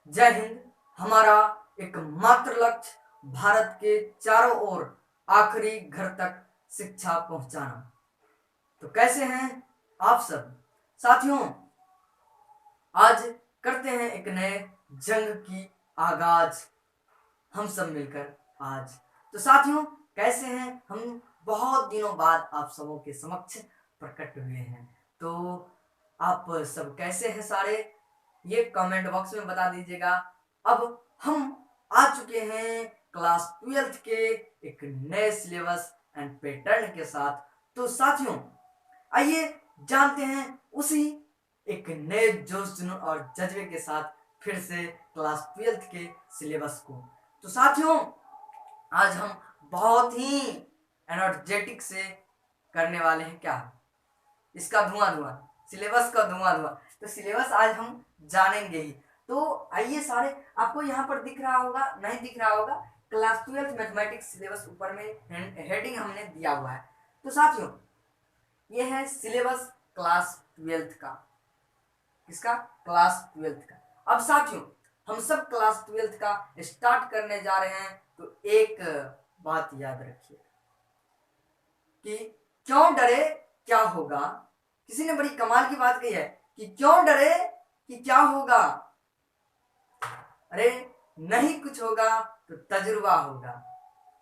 जय हिंद। हमारा एकमात्र लक्ष्य भारत के चारों ओर आखिरी घर तक शिक्षा पहुंचाना। तो कैसे हैं आप सब साथियों? आज करते हैं एक नए जंग की आगाज, हम सब मिलकर आज। तो साथियों, कैसे हैं? हम बहुत दिनों बाद आप सबों के समक्ष प्रकट हुए हैं। तो आप सब कैसे हैं सारे, ये कमेंट बॉक्स में बता दीजिएगा। अब हम आ चुके हैं क्लास 12th के एक नए सिलेबस एंड पैटर्न के साथ। तो साथियों, आइए जानते हैं उसी एक नए जोश जुनून और जज्बे के साथ फिर से क्लास 12th के सिलेबस को। तो साथियों, आज हम बहुत ही एनर्जेटिक से करने वाले हैं क्या, इसका धुआं धुआं, सिलेबस का धुआं धुआं। तो सिलेबस आज हम जानेंगे ही। तो आइए सारे, आपको यहाँ पर दिख रहा होगा, नहीं दिख रहा होगा, क्लास 12th मैथमेटिक्स सिलेबस ऊपर में हेडिंग हमने दिया हुआ है। तो साथियों, ये है सिलेबस क्लास 12th का, किसका? क्लास 12th का। अब साथियों, हम सब क्लास 12th का स्टार्ट करने जा रहे हैं। तो एक बात याद रखिए कि क्यों डरे क्या होगा। किसी ने बड़ी कमाल की बात कही है कि क्यों डरे कि क्या होगा। अरे नहीं कुछ होगा तो तजुर्बा होगा,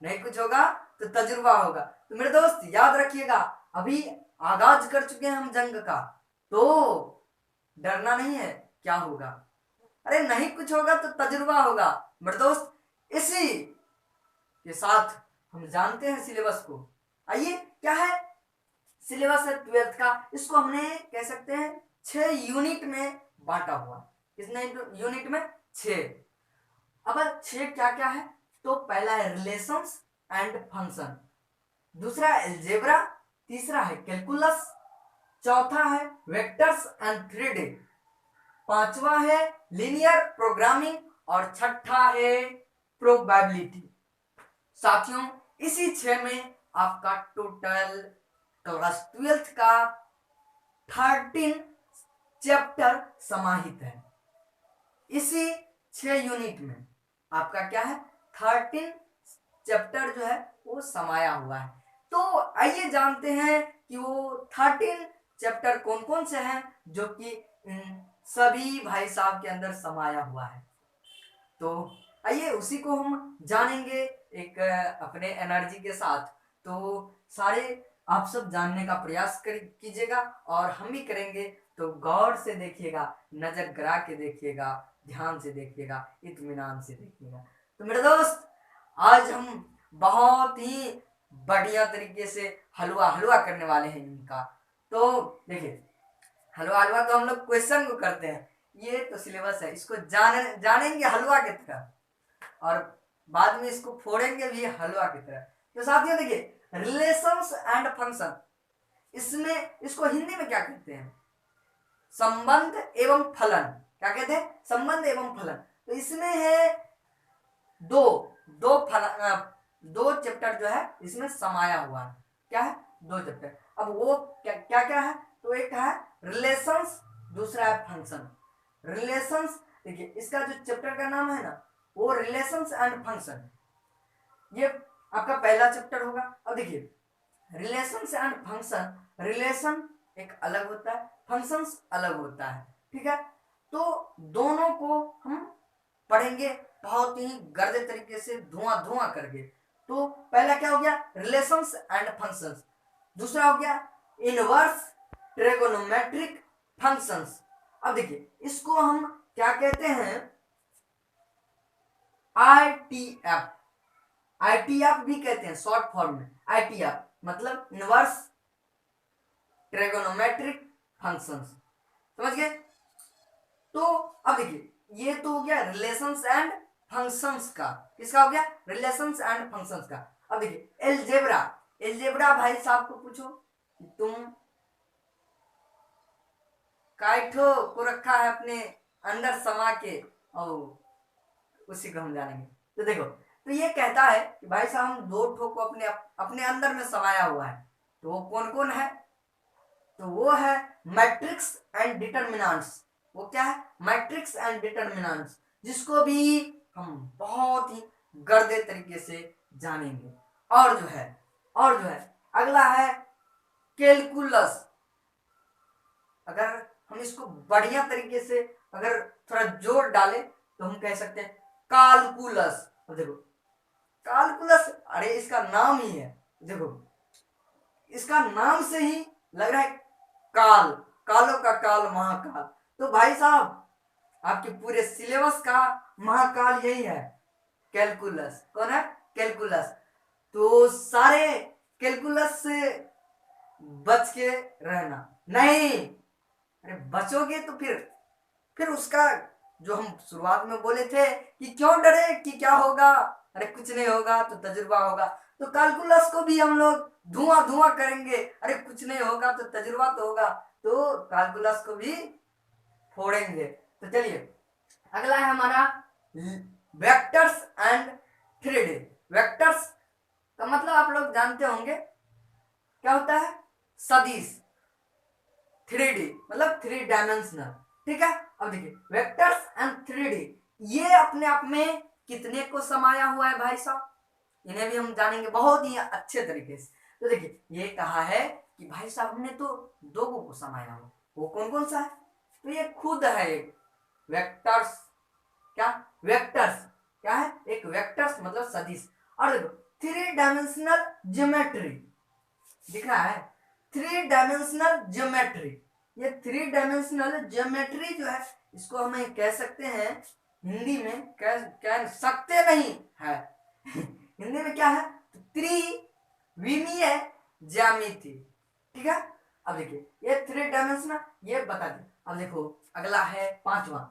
नहीं कुछ होगा तो तजुर्बा होगा। तो मेरे दोस्त याद रखिएगा, अभी आगाज कर चुके हैं हम जंग का, तो डरना नहीं है। क्या होगा? अरे नहीं कुछ होगा तो तजुर्बा होगा। मेरे दोस्त, इसी के साथ हम जानते हैं सिलेबस को। आइए, क्या है सिलेबस है 12th का। इसको हमने कह सकते हैं 6 यूनिट में बांटा हुआ। कितने यूनिट में? 6। अब 6 क्या क्या है? तो पहला है रिलेशंस एंड फंक्शन, दूसरा है अलजेब्रा, तीसरा है कैलकुलस, चौथा है वेक्टर्स एंड 3D, पांचवा है लीनियर प्रोग्रामिंग और छठा है प्रोबेबिलिटी। साथियों, इसी 6 में आपका टोटल क्लास 12th का 13 चैप्टर समाहित है। इसी 6 यूनिट में आपका क्या है? 13 चैप्टर जो है वो समाया हुआ है। तो आइए जानते हैं कि वो 13 चैप्टर कौन कौन से हैं जो कि सभी भाई साहब के अंदर समाया हुआ है। तो आइए उसी को हम जानेंगे एक अपने एनर्जी के साथ। तो सारे आप सब जानने का प्रयास कीजिएगा और हम भी करेंगे। तो गौर से देखिएगा, नजर गिरा के देखिएगा, ध्यान से देखिएगा, इत्मीनान से देखिएगा। तो मेरे दोस्त, आज हम बहुत ही बढ़िया तरीके से हलवा हलवा करने वाले हैं इनका। तो देखिए, हलवा हलवा तो हम लोग क्वेश्चन को करते हैं, ये तो सिलेबस है, इसको जानेंगे हलवा की तरह और बाद में इसको फोड़ेंगे भी हलवा की तरह। तो साथियों देखिए, रिलेशंस एंड फंक्शन, इसमें इसको हिंदी में क्या कहते हैं? संबंध एवं फलन। क्या कहते हैं? संबंध एवं फलन। तो इसमें है दो दो दो चैप्टर जो है इसमें समाया हुआ है। क्या है? 2 चैप्टर। अब वो क्या क्या क्या है? तो एक है रिलेशंस, दूसरा है फंक्शन। रिलेशंस, देखिए इसका जो चैप्टर का नाम है ना, वो रिलेशंस एंड फंक्शन, ये आपका पहला चैप्टर होगा। अब देखिए, रिलेशंस एंड फंक्शन, रिलेशन एक अलग होता है, फंक्शंस अलग होता है, ठीक है। तो दोनों को हम पढ़ेंगे बहुत ही गर्दे तरीके से, धुआं धुआं करके। तो पहला क्या हो गया? Relations and functions. दूसरा हो गया इनवर्स ट्रिगोनोमेट्रिक फंक्शंस। अब देखिए, इसको हम क्या कहते हैं? ITF, ITF भी कहते हैं शॉर्ट फॉर्म में। ITF मतलब इनवर्स ट्रिगोनोमेट्रिक फंक्शंस, समझ गए? तो अब देखिए, ये तो हो गया रिलेशंस एंड फंक्शंस का। किसका हो गया? रिलेशंस एंड फंक्शंस का। अब देखिए एलजेब्रा, एलजेब्रा भाई साहब को पूछो कि तुम काइठो को रखा है अपने अंदर समा के, और उसी को हम जानेंगे। तो देखो, तो ये कहता है कि भाई साहब हम 2 ठो को अपने अपने अंदर में समाया हुआ है। तो वो कौन कौन है? तो वो है मैट्रिक्स एंड डिटरमिनेंट्स। वो क्या है? Matrix and determinants. जिसको भी हम बहुत ही गहरे तरीके से जानेंगे। और जो है अगला है कैलकुलस। अगर हम इसको बढ़िया तरीके से अगर थोड़ा जोर डालें तो हम कह सकते हैं कालकुलस। अब देखो कालकुलस, अरे इसका नाम ही है, देखो इसका नाम से ही लग रहा है काल, कालों का काल महाकाल। तो भाई साहब आपके पूरे सिलेबस का महाकाल यही है, कैलकुलस। कौन है? कैलकुलस। तो सारे कैलकुलस से बच के रहना। नहीं, अरे बचोगे तो फिर उसका जो हम शुरुआत में बोले थे कि क्यों डरे, कि क्या होगा, अरे कुछ नहीं होगा तो तजुर्बा होगा। तो कैलकुलस को भी हम लोग धुआं धुआं करेंगे, अरे कुछ नहीं होगा तो तजुर्बा तो होगा, तो कैलकुलस को भी फोड़ेंगे। तो चलिए अगला है हमारा वेक्टर्स एंड 3D। वेक्टर्स का मतलब आप लोग जानते होंगे क्या होता है, सदिश। 3D मतलब 3 डायमेंशनल, ठीक है। अब देखिए वेक्टर्स एंड 3D ये अपने आप में कितने को समाया हुआ है भाई साहब, इन्हें भी हम जानेंगे बहुत ही अच्छे तरीके से। तो देखिए ये कहा है कि भाई साहब हमने तो 2 को समाया हुआ, वो कौन कौन सा है? तो ये खुद है एक वेक्टर्स। क्या? वेक्टर्स क्या है? एक वेक्टर्स मतलब सदिश। और देखो 3 डायमेंशनल ज्योमेट्री दिख रहा है, 3 डायमेंशनल ज्योमेट्री। ये 3 डायमेंशनल ज्योमेट्री जो है इसको हमें कह सकते हैं हिंदी में, कह सकते नहीं है हिंदी में क्या है? त्रिविमीय ज्यामिति, ठीक है। अब देखिए ये 3 डायमेंशनल ये बता दें। अब देखो अगला है 5वां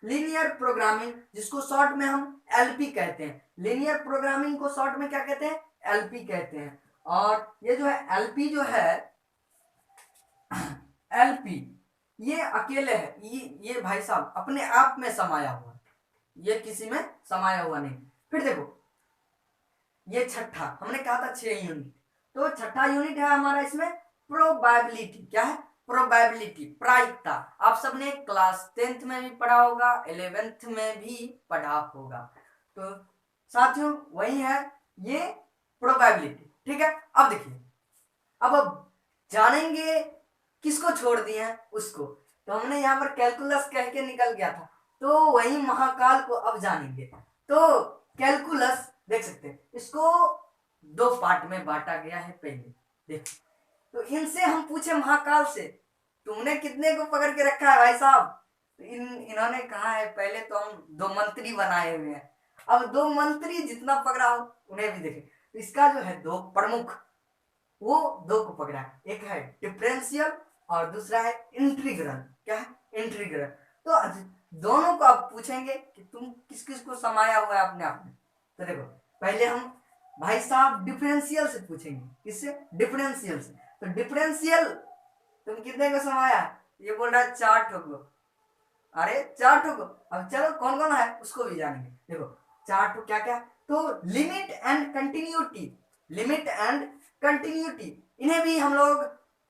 लीनियर प्रोग्रामिंग, जिसको शॉर्ट में हम एलपी कहते हैं। लीनियर प्रोग्रामिंग को शॉर्ट में क्या कहते हैं? एलपी कहते हैं। और ये जो है एलपी जो है एलपी ये अकेले है, ये भाई साहब अपने आप में समाया हुआ है, ये किसी में समाया हुआ नहीं। फिर देखो ये छठा, हमने कहा था 6 यूनिट, तो छठा यूनिट है हमारा इसमें प्रोबेबिलिटी। क्या है? प्रोबेबिलिटी, प्रायिकता। आप सबने क्लास 10th में भी पढ़ा होगा, 11th में भी पढ़ा होगा। तो साथियों वही है ये प्रोबेबिलिटी, ठीक है। अब देखिए अब जानेंगे किसको छोड़ दिए हैं उसको। तो हमने यहाँ पर कैलकुलस कह के निकल गया था, तो वही महाकाल को अब जानेंगे। तो कैलकुलस देख सकते हैं इसको 2 पार्ट में बांटा गया है। पहले देखो तो इनसे हम पूछे महाकाल से तुमने कितने को पकड़ के रखा है भाई साहब, तो इन्होंने कहा है पहले तो हम 2 मंत्री बनाए हुए हैं, अब 2 मंत्री जितना पकड़ा हो उन्हें भी देखें। तो इसका जो है 2 प्रमुख वो 2 को पकड़ा है, एक है डिफरेंशियल और दूसरा है इंटीग्रल। क्या है? इंटीग्रल। तो दोनों को आप पूछेंगे कि तुम किस किस को समाया हुआ है अपने आप में। तो देखो पहले हम भाई साहब डिफरेंशियल से पूछेंगे, किससे? डिफरेंशियल से। तो डिफरेंशियल तुम कितने को समाया? ये बोल रहा है 4 ठो को। अरे 4 ठो को, अब चलो कौन कौन है उसको भी जानेंगे। देखो 4 ठो क्या क्या? तो limit and continuity, limit and continuity इन्हें भी हम लोग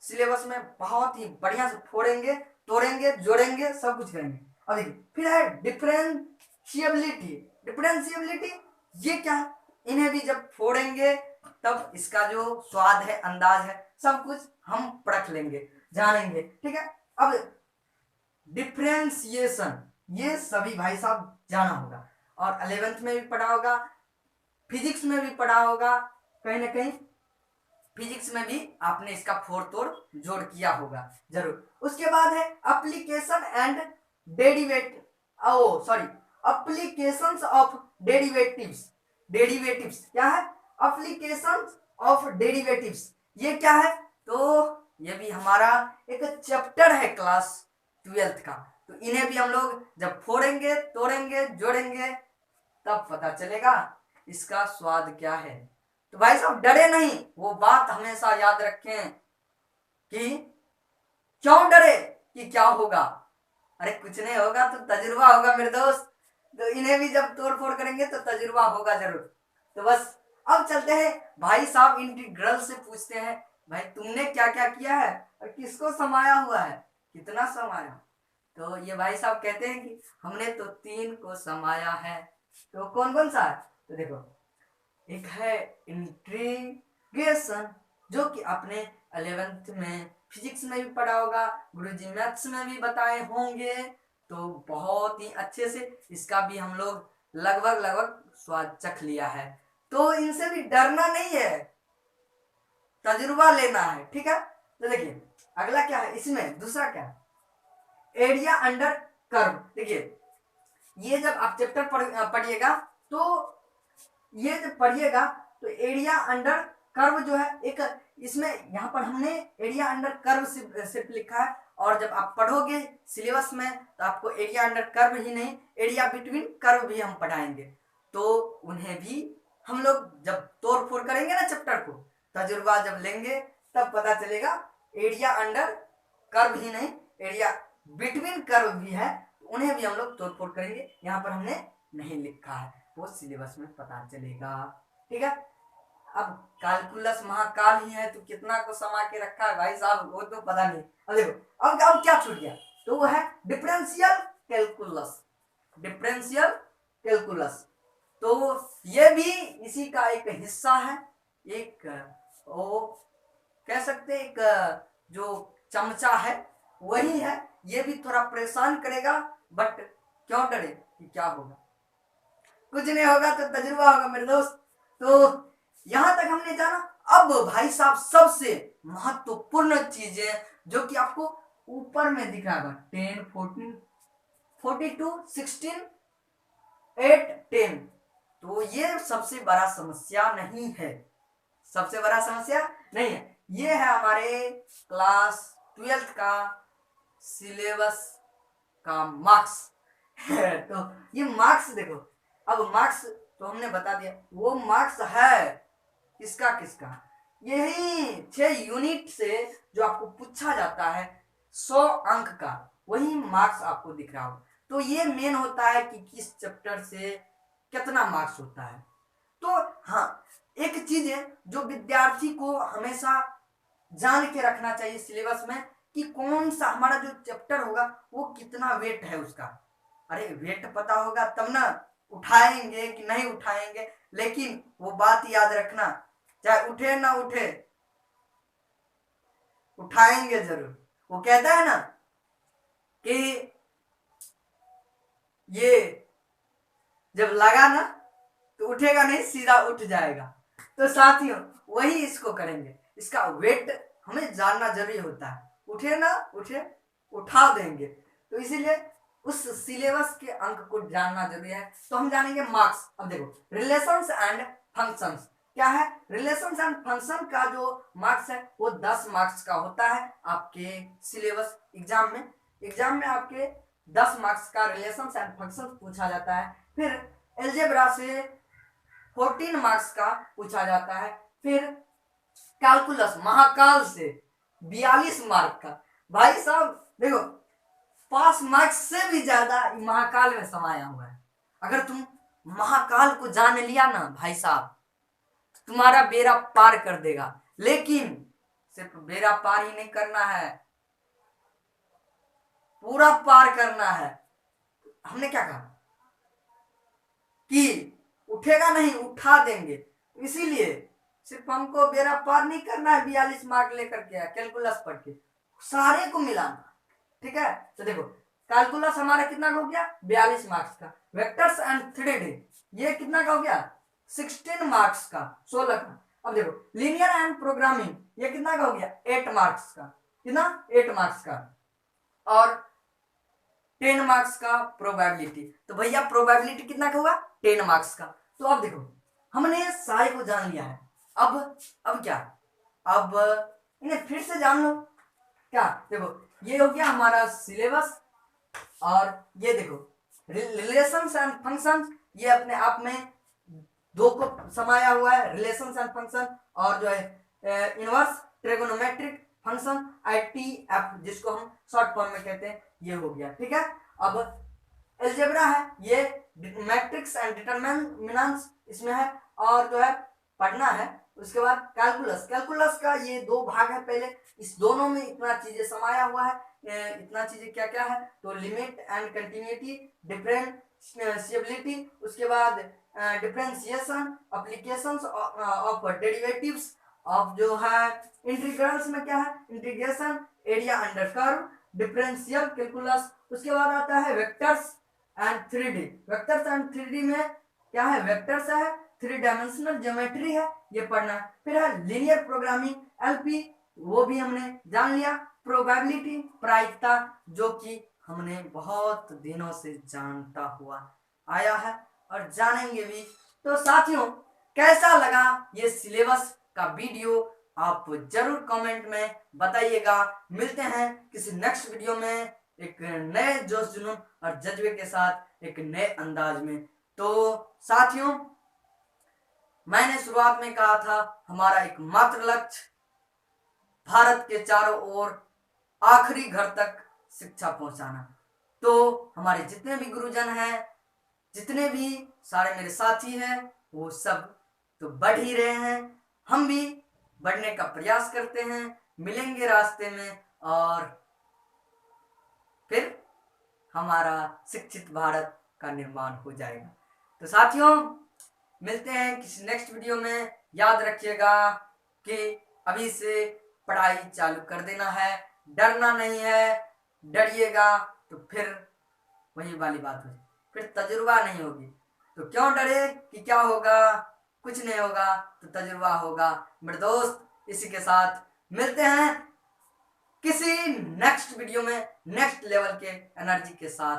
सिलेबस में बहुत ही बढ़िया से फोड़ेंगे, तोड़ेंगे, जोड़ेंगे, सब कुछ करेंगे। अब देखिए फिर है डिफरेंशियबिलिटी। डिफरेंशियबिलिटी ये क्या है? इन्हें भी जब फोड़ेंगे तब इसका जो स्वाद है, अंदाज है, सब कुछ हम परख लेंगे, जानेंगे, ठीक है। अब डिफरेंशिएशन ये सभी भाई साहब जाना होगा, और 11th में भी पढ़ा होगा, फिजिक्स में भी पढ़ा होगा, कहीं ना कहीं फिजिक्स में भी आपने इसका फोड़ तोड़ जोड़ किया होगा जरूर। उसके बाद है application and derivative, oh sorry applications of derivatives. Derivatives क्या है? एप्लीकेशंस ऑफ डेरिवेटिव्स ये क्या है? तो ये भी हमारा एक चैप्टर है क्लास 12th का। तो इन्हें भी हम लोग जब फोड़ेंगे, तोड़ेंगे, जोड़ेंगे तब पता चलेगा इसका स्वाद क्या है। तो भाई साहब डरे नहीं, वो बात हमेशा याद रखें कि क्यों डरे, कि क्या होगा, अरे कुछ नहीं होगा तो तजुर्बा होगा मेरे दोस्त। तो इन्हें भी जब तोड़ फोड़ करेंगे तो तजुर्बा होगा जरूर। तो बस अब चलते हैं भाई साहब इंटीग्रल से पूछते हैं, भाई तुमने क्या क्या किया है और किसको समाया हुआ है, कितना समाया? तो ये भाई साहब कहते हैं कि हमने तो 3 को समाया है। तो कौन कौन सा है? तो देखो, एक है इंटीग्रेशन, जो कि आपने 11th में फिजिक्स में भी पढ़ा होगा, गुरुजी मैथ्स में भी बताए होंगे। तो बहुत ही अच्छे से इसका भी हम लोग लगभग लगभग स्वाद चख लिया है। तो इनसे भी डरना नहीं है, तजुर्बा लेना है, ठीक है। तो देखिए अगला क्या है, इसमें दूसरा क्या है, एरिया अंडर कर्व। देखिए ये जब आप चैप्टर पढ़िएगा तो ये जब पढ़िएगा तो एरिया अंडर कर्व जो है एक, इसमें यहाँ पर हमने एरिया अंडर कर्व सिर्फ लिखा है, और जब आप पढ़ोगे सिलेबस में तो आपको एरिया अंडर कर्व ही नहीं, एरिया बिटवीन कर्व भी हम पढ़ाएंगे। तो उन्हें भी हम लोग जब तोड़ फोड़ करेंगे ना चैप्टर को, तजुर्बा जब लेंगे तब पता चलेगा एरिया अंडर कर्व ही नहीं, एरिया बिटवीन कर्व भी है, उन्हें भी हम लोग तोड़ फोड़ करेंगे। यहाँ पर हमने नहीं लिखा है, वो सिलेबस में पता चलेगा, ठीक है। अब कैलकुलस महाकाल ही है, तो कितना को समा के रखा है भाई साहब वो तो पता नहीं। अब देखो अब क्या छूट गया, तो वो है डिफरेंशियल कैलकुलस। डिफरेंशियल कैलकुलस तो ये भी इसी का एक हिस्सा है, एक वो कह सकते एक जो चमचा है वही है। ये भी थोड़ा परेशान करेगा, बट क्यों डरे कि क्या होगा, कुछ नहीं होगा, तो तजुर्बा होगा मेरे दोस्त। तो यहां तक हमने जाना। अब भाई साहब सबसे महत्वपूर्ण चीजें जो कि आपको ऊपर में दिख रहा है 10, 14, 42, 16, 8, 10, तो ये सबसे बड़ा समस्या नहीं है, सबसे बड़ा समस्या नहीं है। ये है हमारे क्लास 12th का सिलेबस का मार्क्स। तो ये मार्क्स देखो, अब मार्क्स तो हमने बता दिया, वो मार्क्स है किसका किसका, यही 6 यूनिट से जो आपको पूछा जाता है 100 अंक का, वही मार्क्स आपको दिख रहा हो। तो ये मेन होता है कि किस चैप्टर से कितना मार्क्स होता है। तो हाँ, एक चीज है जो विद्यार्थी को हमेशा जान के रखना चाहिए सिलेबस में, कि कौन सा हमारा जो चैप्टर होगा वो कितना वेट है उसका। अरे वेट पता होगा तब ना उठाएंगे कि नहीं उठाएंगे, लेकिन वो बात याद रखना, चाहे उठे ना उठे उठाएंगे जरूर। वो कहता है ना कि ये जब लगा ना तो उठेगा नहीं, सीधा उठ जाएगा। तो साथियों वही इसको करेंगे, इसका वेट हमें जानना जरूरी होता है, उठे ना उठे उठा देंगे। तो इसीलिए उस सिलेबस के अंक को जानना जरूरी है। तो हम जानेंगे मार्क्स। अब देखो रिलेशंस एंड फंक्शंस क्या है, रिलेशंस एंड फंक्शन का जो मार्क्स है वो 10 मार्क्स का होता है आपके सिलेबस एग्जाम में। एग्जाम में आपके 10 मार्क्स का रिलेशंस एंड फंक्शन पूछा जाता है। फिर एलजेब्रा से 14 मार्क्स का पूछा जाता है। फिर कैलकुलस महाकाल से 42 मार्क का। भाई साहब देखो, 5 मार्क्स से भी ज्यादा महाकाल में समाया हुआ है। अगर तुम महाकाल को जान लिया ना भाई साहब, तुम्हारा बेड़ा पार कर देगा। लेकिन सिर्फ बेड़ा पार ही नहीं करना है, पूरा पार करना है। हमने क्या कहा कि उठेगा नहीं उठा देंगे, इसीलिए सिर्फ हमको बेड़ा पार नहीं करना है 42 मार्क लेकर के कैलकुलस पढ़ के, सारे को मिलाना, ठीक है। तो देखो कैलकुलस हमारा कितना का हो गया 42 मार्क्स का, वेक्टर्स एंड 3D ये कितना का हो गया 16 मार्क्स का, 16 का। अब देखो लीनियर एंड प्रोग्रामिंग ये कितना का हो गया 8 मार्क्स का, कितना 8 मार्क्स का, और 10 मार्क्स का प्रोबेबिलिटी। तो भैया प्रोबेबिलिटी कितना का हुआ 10 मार्क्स का। तो अब देखो हमने सारे को जान लिया है। अब क्या, अब इन्हें फिर से जान लो। क्या देखो ये हो गया हमारा सिलेबस, और ये देखो रिलेशंस एंड फंक्शंस ये अपने आप में 2 को समाया हुआ है, रिलेशंस एंड फंक्शन, और जो है इनवर्स ट्रिगोनोमेट्रिक फंक्शन ITF जिसको हम शॉर्ट फॉर्म में कहते हैं, ये हो गया, ठीक है। अब अलजेब्रा है, ये मैट्रिक्स एंड डिटरमिनेंट्स इसमें है, और जो है पढ़ना है। उसके बाद कैलकुलस, कैलकुलस का ये 2 भाग है, पहले इस दोनों में इतना चीजें समाया हुआ है, इतना चीजें क्या क्या है, तो लिमिट एंड कंटिन्यूटी, डिफरेंशिएबिलिटी, उसके बाद differentiation, applications of derivatives of जो है इंटीग्रल्स में क्या है, integration, area under curve, differential calculus, उसके बाद आता है vectors and 3D। Vectors and 3D में क्या है, वेक्टर्स है, 3 डायमेंशनल ज्योमेट्री है, ये पढ़ना है। फिर है लीनियर प्रोग्रामिंग, एलपी, वो भी हमने जान लिया। प्रोबेबिलिटी, प्रायिकता, जो कि हमने बहुत दिनों से जानता हुआ आया है और जानेंगे भी। तो साथियों, कैसा लगा ये सिलेबस का वीडियो, आप जरूर कमेंट में बताइएगा। मिलते हैं किसी नेक्स्ट वीडियो में एक नए जोश जुनून और जज्बे के साथ, एक नए अंदाज में। तो साथियों, मैंने शुरुआत में कहा था हमारा एक मात्र लक्ष्य भारत के चारों ओर आखिरी घर तक शिक्षा पहुंचाना। तो हमारे जितने भी गुरुजन हैं, जितने भी सारे मेरे साथी हैं, वो सब तो बढ़ ही रहे हैं, हम भी बढ़ने का प्रयास करते हैं, मिलेंगे रास्ते में और फिर हमारा शिक्षित भारत का निर्माण हो जाएगा। तो साथियों, मिलते हैं किसी नेक्स्ट वीडियो में। याद रखिएगा कि अभी से पढ़ाई चालू कर देना है, डरना नहीं है। डरिएगा तो फिर वही वाली बात होगी, फिर तजुर्बा नहीं होगी। तो क्यों डरे कि क्या होगा, कुछ नहीं होगा, तो तजुर्बा होगा। मेरे दोस्त, इसी के साथ मिलते हैं किसी नेक्स्ट वीडियो में, नेक्स्ट लेवल के एनर्जी के साथ।